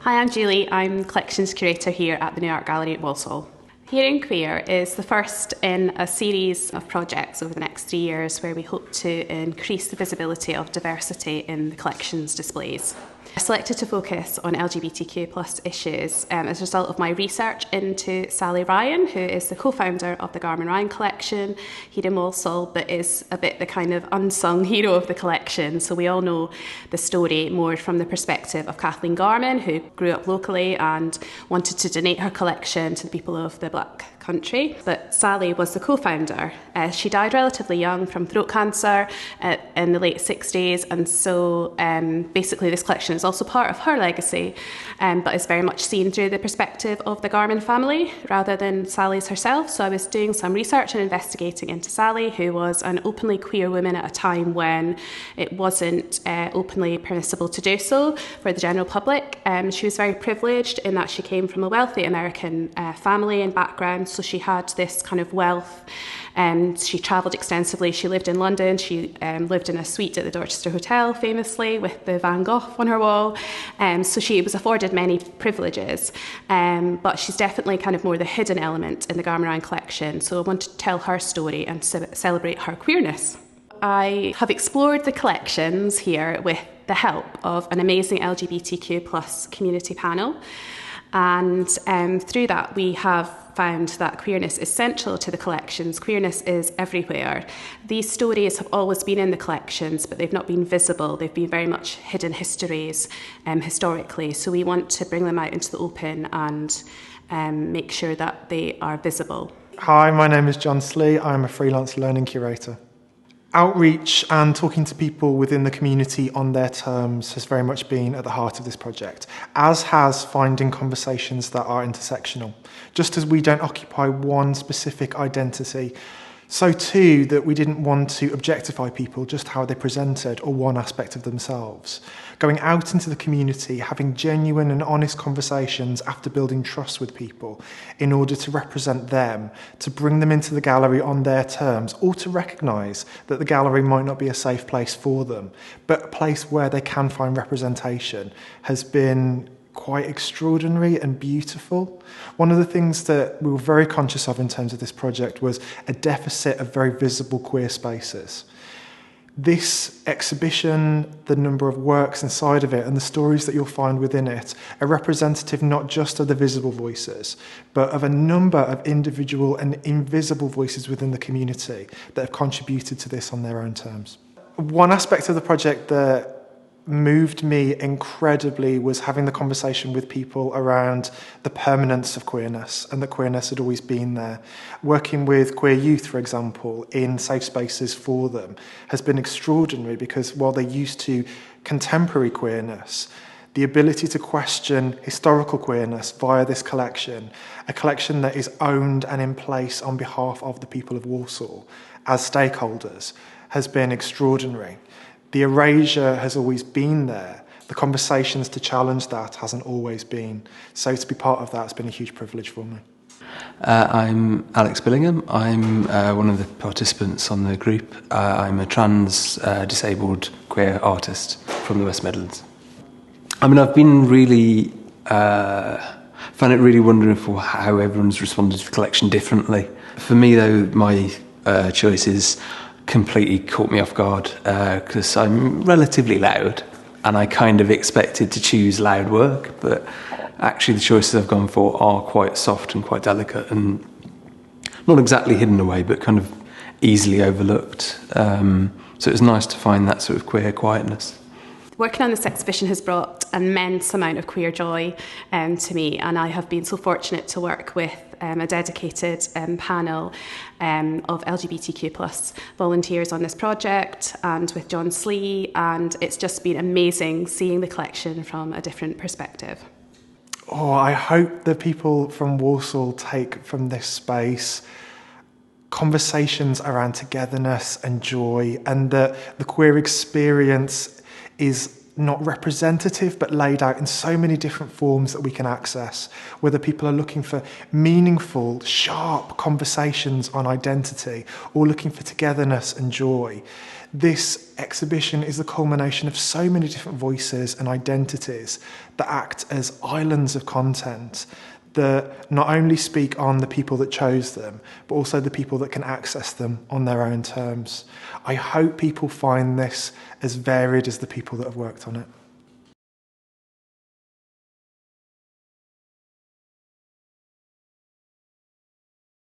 Hi, I'm Julie. I'm Collections Curator here at the New Art Gallery at Walsall. Here&Queer is the first in a series of projects over the next 3 years where we hope to increase the visibility of diversity in the collections displays. I selected to focus on LGBTQ+ issues as a result of my research into Sally Ryan, who is the co-founder of the Garman Ryan Collection here in Walsall, but is a bit the kind of unsung hero of the collection. So we all know the story more from the perspective of Kathleen Garman, who grew up locally and wanted to donate her collection to the people of the Black country. But Sally was the co-founder. She died relatively young from throat cancer in the late 60s, and so basically this collection is also part of her legacy, but is very much seen through the perspective of the Garman family rather than Sally's herself. So I was doing some research and investigating into Sally, who was an openly queer woman at a time when it wasn't openly permissible to do so for the general public. She was very privileged in that she came from a wealthy American family and background, so she had this kind of wealth. She travelled extensively. She lived in London. She lived in a suite at the Dorchester Hotel, famously, with the Van Gogh on her wall. So she was afforded many privileges. But she's definitely kind of more the hidden element in the Garman Ryan Collection. So I wanted to tell her story and celebrate her queerness. I have explored the collections here with the help of an amazing LGBTQ+ community panel. And through that, we have found that queerness is central to the collections. Queerness is everywhere. These stories have always been in the collections, but they've not been visible. They've been very much hidden histories historically. So we want to bring them out into the open and make sure that they are visible. Hi, my name is John Slee. I'm a freelance learning curator. Outreach and talking to people within the community on their terms has very much been at the heart of this project, as has finding conversations that are intersectional. Just as we don't occupy one specific identity, so too that we didn't want to objectify people just how they presented or one aspect of themselves. Going out into the community, having genuine and honest conversations after building trust with people in order to represent them, to bring them into the gallery on their terms, or to recognise that the gallery might not be a safe place for them, but a place where they can find representation, has been quite extraordinary and beautiful. One of the things that we were very conscious of in terms of this project was a deficit of very visible queer spaces. This exhibition, the number of works inside of it and the stories that you'll find within it are representative not just of the visible voices, but of a number of individual and invisible voices within the community that have contributed to this on their own terms. One aspect of the project that moved me incredibly was having the conversation with people around the permanence of queerness and that queerness had always been there. Working with queer youth, for example, in safe spaces for them has been extraordinary because while they're used to contemporary queerness, the ability to question historical queerness via this collection, a collection that is owned and in place on behalf of the people of Walsall as stakeholders, has been extraordinary. The erasure has always been there. The conversations to challenge that hasn't always been. So to be part of that has been a huge privilege for me. I'm Alex Billingham. I'm one of the participants on the group. I'm a trans disabled queer artist from the West Midlands. I mean, I've been really found it really wonderful how everyone's responded to the collection differently. For me, though, my choices completely caught me off guard because I'm relatively loud and I kind of expected to choose loud work, but actually the choices I've gone for are quite soft and quite delicate and not exactly hidden away, but kind of easily overlooked. So it was nice to find that sort of queer quietness. Working on this exhibition has brought an immense amount of queer joy to me, and I have been so fortunate to work with a dedicated panel of LGBTQ+ volunteers on this project and with John Slee, and it's just been amazing seeing the collection from a different perspective. Oh, I hope the people from Walsall take from this space conversations around togetherness and joy, and that the queer experience is not representative, but laid out in so many different forms that we can access, whether people are looking for meaningful, sharp conversations on identity or looking for togetherness and joy. This exhibition is the culmination of so many different voices and identities that act as islands of content that not only speak on the people that chose them, but also the people that can access them on their own terms. I hope people find this as varied as the people that have worked on it.